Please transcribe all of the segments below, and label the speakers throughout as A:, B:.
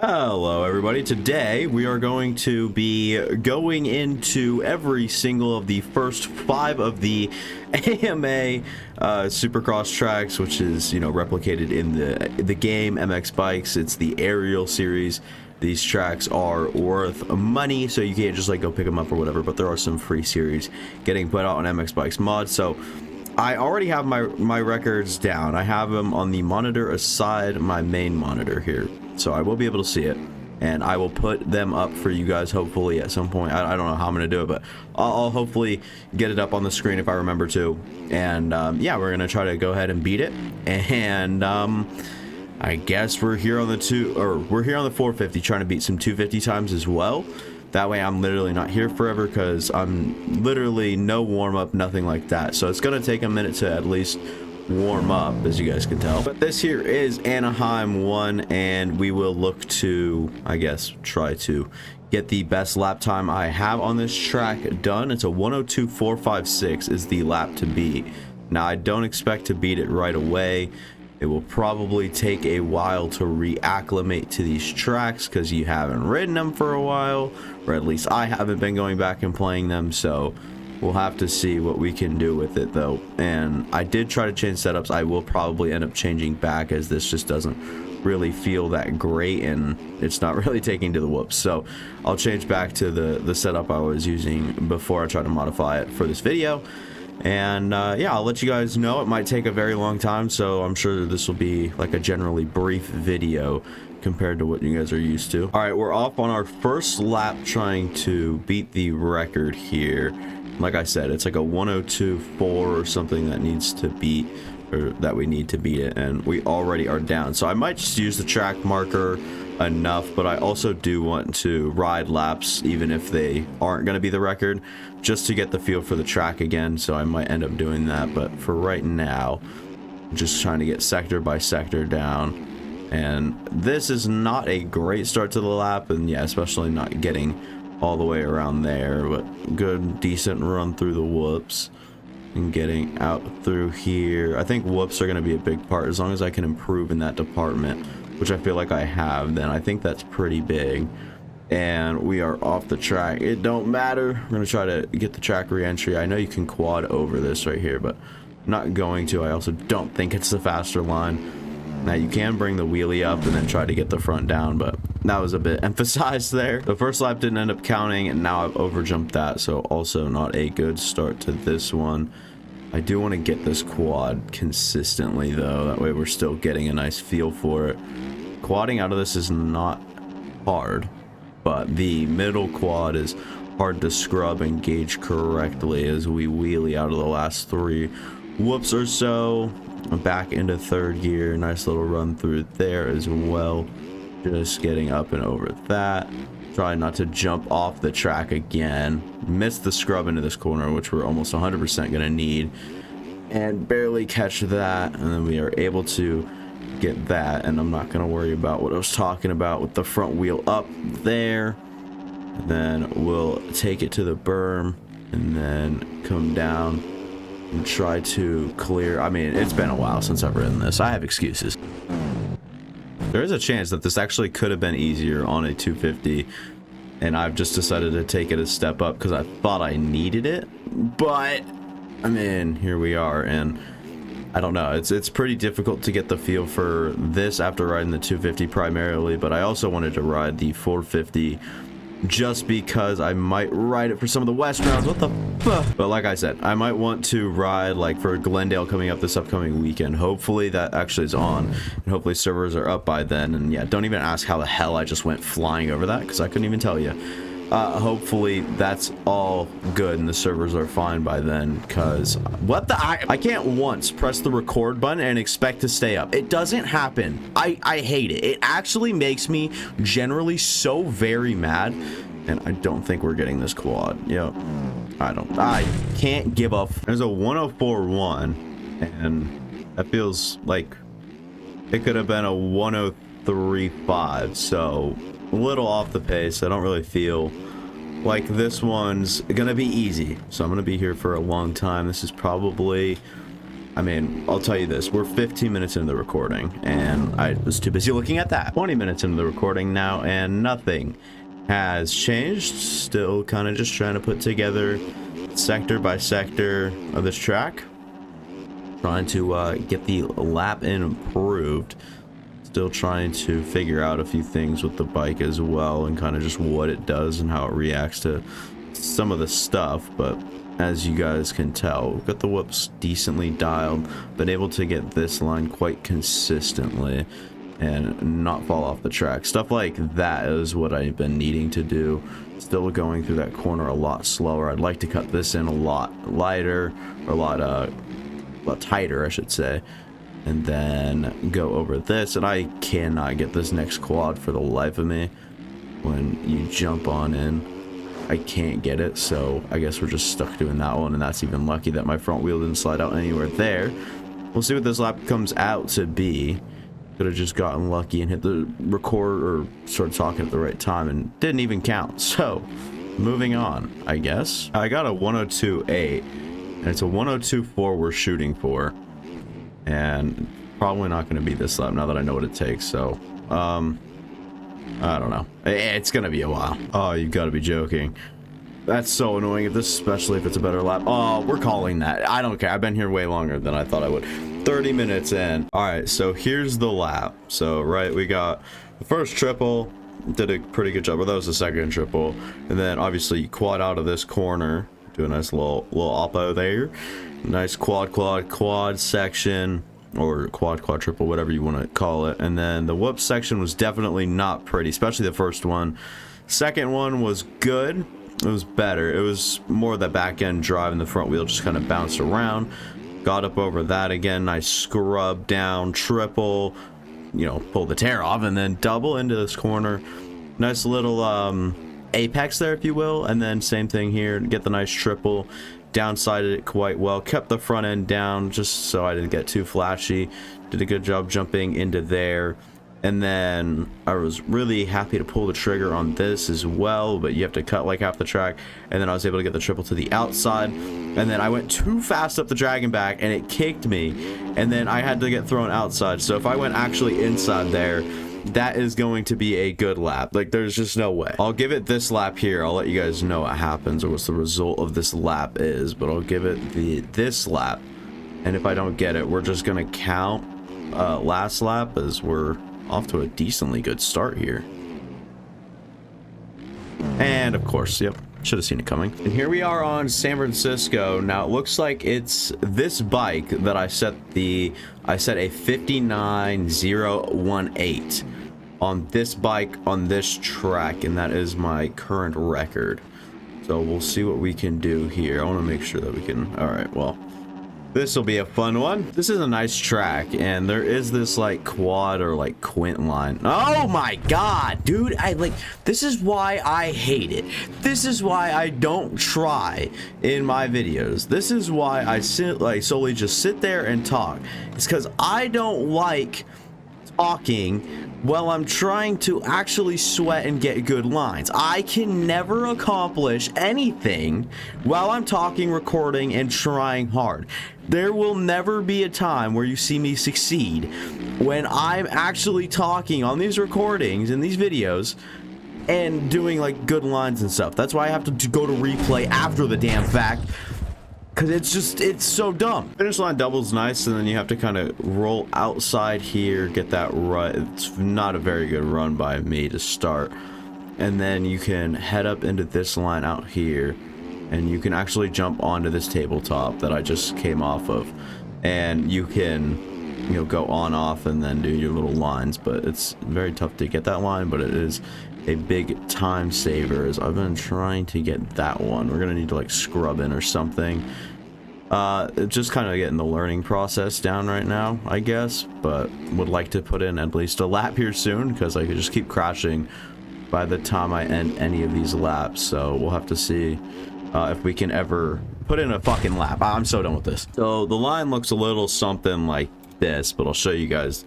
A: Hello everybody, today we are going to be going into every single of the first 5 of the AMA Supercross tracks, which is, replicated in the game MX Bikes. It's the aerial series. These tracks are worth money, so you can't just go pick them up or whatever, but there are some free series getting put out on MX Bikes mod. So I already have my records down. I have them on the monitor aside my main monitor here, so I will be able to see it, and I will put them up for you guys hopefully at some point. I don't know how I'm gonna do it, but I'll hopefully get it up on the screen if I remember to. And yeah, we're gonna try to go ahead and beat it. And I guess we're here on the 450 trying to beat some 250 times as well. That way I'm literally not here forever, because I'm literally no warm-up, nothing like that. So it's going to take a minute to at least warm up, as you guys can tell. But this here is Anaheim 1, and we will look to, I guess, try to get the best lap time I have on this track done. It's a 102.456 is the lap to beat. Now, I don't expect to beat it right away. It will probably take a while to reacclimate to these tracks because you haven't ridden them for a while, or at least I haven't been going back and playing them, so we'll have to see what we can do with it though. And I did try to change setups. I will probably end up changing back, as this just doesn't really feel that great and it's not really taking to the whoops. So I'll change back to the setup I was using before I try to modify it for this video. And yeah, I'll let you guys know. It might take a very long time, so I'm sure this will be like a generally brief video compared to what you guys are used to. All right, we're off on our first lap trying to beat the record here. Like I said, it's like a 102.4 or something that needs to beat, or that we need to beat it, and we already are down. So I might just use the track marker enough, but I also do want to ride laps even if they aren't going to be the record, just to get the feel for the track again. So I might end up doing that, but for right now, I'm just trying to get sector by sector down. And this is not a great start to the lap, and yeah, especially not getting all the way around there, but good decent run through the whoops and getting out through here. I think whoops are going to be a big part. As long as I can improve in that department, which I feel like I have, then I think that's pretty big. And we are off the track. It don't matter. We're going to try to get the track re-entry. I know you can quad over this right here, but I'm not going to. I also don't think it's the faster line. Now you can bring the wheelie up and then try to get the front down, but that was a bit emphasized there. The first lap didn't end up counting, and now I've overjumped that, so also not a good start to this one. I do want to get this quad consistently though, that way we're still getting a nice feel for it. Quadding out of this is not hard, but the middle quad is hard to scrub and gauge correctly as we wheelie out of the last 3 whoops or so. Back into third gear, nice little run through there as well. Just getting up and over that. Try not to jump off the track again. Missed the scrub into this corner, which we're almost 100% going to need. And barely catch that. And then we are able to get that. And I'm not going to worry about what I was talking about with the front wheel up there. And then we'll take it to the berm and then come down and try to clear. I mean, it's been a while since I've ridden this. I have excuses. There is a chance that this actually could have been easier on a 250, and I've just decided to take it a step up because I thought I needed it. But I mean, here we are, and I don't know. It's pretty difficult to get the feel for this after riding the 250 primarily, but I also wanted to ride the 450 just because I might ride it for some of the West rounds. What the fuck? But like I said, I might want to ride like for Glendale coming up this upcoming weekend. Hopefully that actually is on, and hopefully servers are up by then. And yeah, don't even ask how the hell I just went flying over that, because I couldn't even tell you. Hopefully that's all good and the servers are fine by then, because what the I can't once press the record button and expect to stay up. It doesn't happen. I hate it. It actually makes me generally so very mad, and I don't think we're getting this quad. Yep. I can't give up. There's a 104.1, and that feels like it could have been a 103.5, so a little off the pace. I don't really feel like this one's gonna be easy, so I'm gonna be here for a long time. This is probably I mean, I'll tell you this, we're 15 minutes into the recording, and I was too busy looking at that. 20 minutes into the recording now, and nothing has changed. Still kind of just trying to put together sector by sector of this track. Trying to get the lap improved. Still trying to figure out a few things with the bike as well, and kind of just what it does and how it reacts to some of the stuff, but as you guys can tell, we've got the whoops decently dialed, been able to get this line quite consistently and not fall off the track. Stuff like that is what I've been needing to do. Still going through that corner a lot slower. I'd like to cut this in a lot lighter, or a lot tighter, I should say, and then go over this. And I cannot get this next quad for the life of me. When you jump on in, I can't get it, so I guess we're just stuck doing that one, and that's even lucky that my front wheel didn't slide out anywhere there. We'll see what this lap comes out to be. Could have just gotten lucky and hit the record or started talking at the right time and didn't even count. So moving on, I guess. I got a 102.8 and it's a 102.4 we're shooting for, and probably not going to be this lap now that I know what it takes. So I don't know. It's gonna be a while. Oh, you've got to be joking. That's so annoying, especially if it's a better lap. Oh, we're calling that. I don't care. I've been here way longer than I thought I would. 30 minutes in. All right, so here's the lap. So, right, we got the first triple. Did a pretty good job. Well, that was the second triple. And then, obviously, you quad out of this corner. Do a nice little oppo there. Nice quad section. Or quad triple, whatever you want to call it. And then the whoop section was definitely not pretty, especially the first one. Second one was good. It was better. It was more the back end drive, and the front wheel just kind of bounced around. Got up over that again. Nice scrub down, triple, you know, pull the tear off, and then double into this corner. Nice little apex there, if you will. And then same thing here, get the nice triple. Downsided it quite well, kept the front end down just so I didn't get too flashy. Did a good job jumping into there, and then I was really happy to pull the trigger on this as well, but you have to cut like half the track. And then I was able to get the triple to the outside, and then I went too fast up the drag and back and it kicked me, and then I had to get thrown outside. So if I went actually inside there, that is going to be a good lap. Like, there's just no way. I'll give it this lap here. I'll let you guys know what happens or what's the result of this lap is, but I'll give it this lap, and if I don't get it, we're just gonna count last lap, as we're off to a decently good start here. And of course, yep, should have seen it coming. And here we are on San Francisco. Now it looks like it's this bike that I set a 59.018 on this bike on this track, and that is my current record. So we'll see what we can do here. I want to make sure that we can. All right, well, this will be a fun one. This is a nice track, and there is this like quad or like quint line. Oh my god, dude, this is why I hate it. This is why I don't try in my videos. This is why I solely just sit there and talk. It's because I don't like talking while I'm trying to actually sweat and get good lines. I can never accomplish anything while I'm talking, recording, and trying hard. There will never be a time where you see me succeed when I'm actually talking on these recordings and these videos and doing like good lines and stuff. That's why I have to go to replay after the damn fact, because it's so dumb. Finish line double's nice, and then you have to kind of roll outside here, get that run. It's not a very good run by me to start, and then you can head up into this line out here, and you can actually jump onto this tabletop that I just came off of, and you can, you know, go on off and then do your little lines. But it's very tough to get that line, but it is a big time saver, as I've been trying to get that one. We're gonna need to like scrub in or something. Just kind of getting the learning process down right now, I guess, but would like to put in at least a lap here soon, because I could just keep crashing by the time I end any of these laps. So we'll have to see if we can ever put in a fucking lap. I'm so done with this. So the line looks a little something like this, but I'll show you guys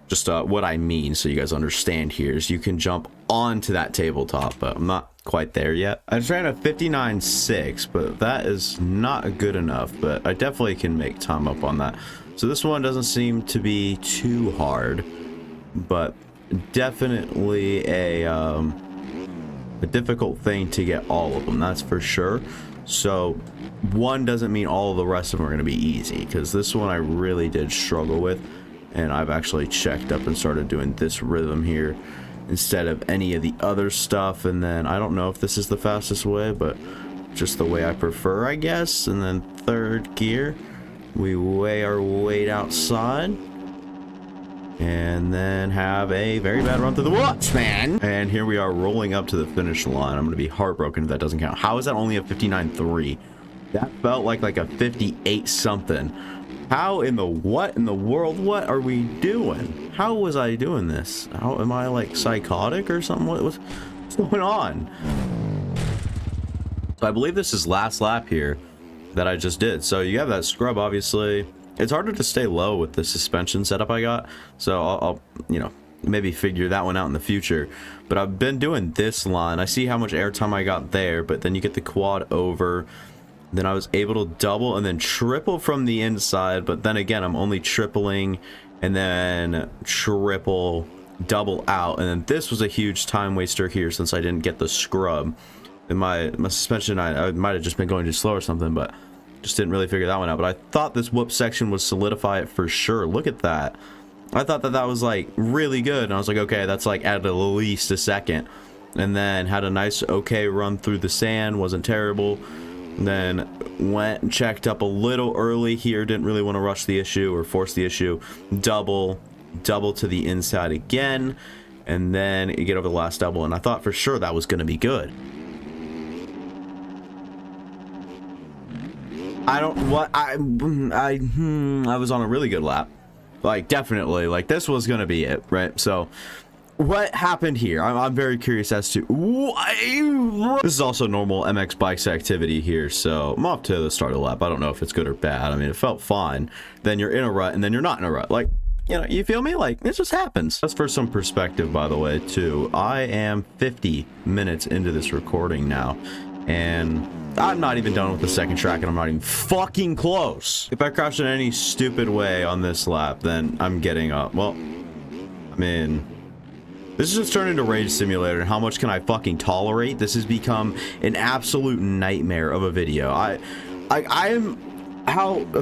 A: just what I mean so you guys understand here. Is you can jump onto that tabletop, but I'm not quite there yet. I just ran a 59.6, but that is not good enough, but I definitely can make time up on that. So this one doesn't seem to be too hard, but definitely a difficult thing to get all of them, that's for sure. So one doesn't mean all of the rest of them are going to be easy, because this one I really did struggle with, and I've actually checked up and started doing this rhythm here instead of any of the other stuff. And then I don't know if this is the fastest way, but just the way I prefer, I guess. And then third gear, we weigh our weight outside and then have a very bad run through the woods, man. And here we are rolling up to the finish line. I'm gonna be heartbroken if that doesn't count. How is that only a 59.3? That felt like a 58 something. How in the world, what are we doing? How was I doing this? How am I like psychotic or something? What's going on? So I believe this is last lap here that I just did. So you have that scrub, obviously. It's harder to stay low with the suspension setup I got. So I'll you know, maybe figure that one out in the future. But I've been doing this line. I see how much airtime I got there, but then you get the quad over. Then I was able to double and then triple from the inside, but then again, I'm only tripling and then triple, double out. And then this was a huge time waster here since I didn't get the scrub. And my suspension, I might have just been going too slow or something, but just didn't really figure that one out. But I thought this whoop section would solidify it for sure. Look at that. I thought that was like really good. And I was like, okay, that's like at least a second. And then had a nice, okay run through the sand, wasn't terrible. Then went and checked up a little early here, didn't really want to rush the issue or force the issue. Double to the inside again, and then you get over the last double, and I thought for sure that was going to be good. I was on a really good lap, like definitely, like this was going to be it, right? So what happened here? I'm very curious as to why. This is also normal MX bikes activity here, so I'm off to the start of the lap. I don't know if it's good or bad. I mean, it felt fine. Then you're in a rut, and then you're not in a rut. Like, you know, you feel me? Like, it just happens. That's for some perspective, by the way, too. I am 50 minutes into this recording now, and I'm not even done with the second track, and I'm not even fucking close. If I crash in any stupid way on this lap, then I'm getting up. Well, I mean, this is just turned into Rage Simulator, and how much can I fucking tolerate? This has become an absolute nightmare of a video. I am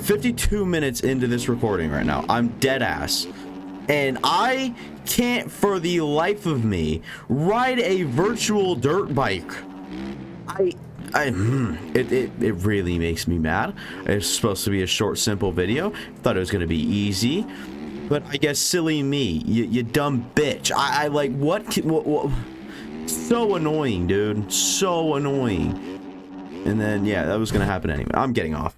A: 52 minutes into this recording right now. I'm dead ass. And I can't for the life of me ride a virtual dirt bike. It really makes me mad. It's supposed to be a short, simple video. Thought it was gonna be easy. But I guess silly me, you dumb bitch. I like, what? So annoying, dude. So annoying. And then, yeah, that was gonna happen anyway. I'm getting off.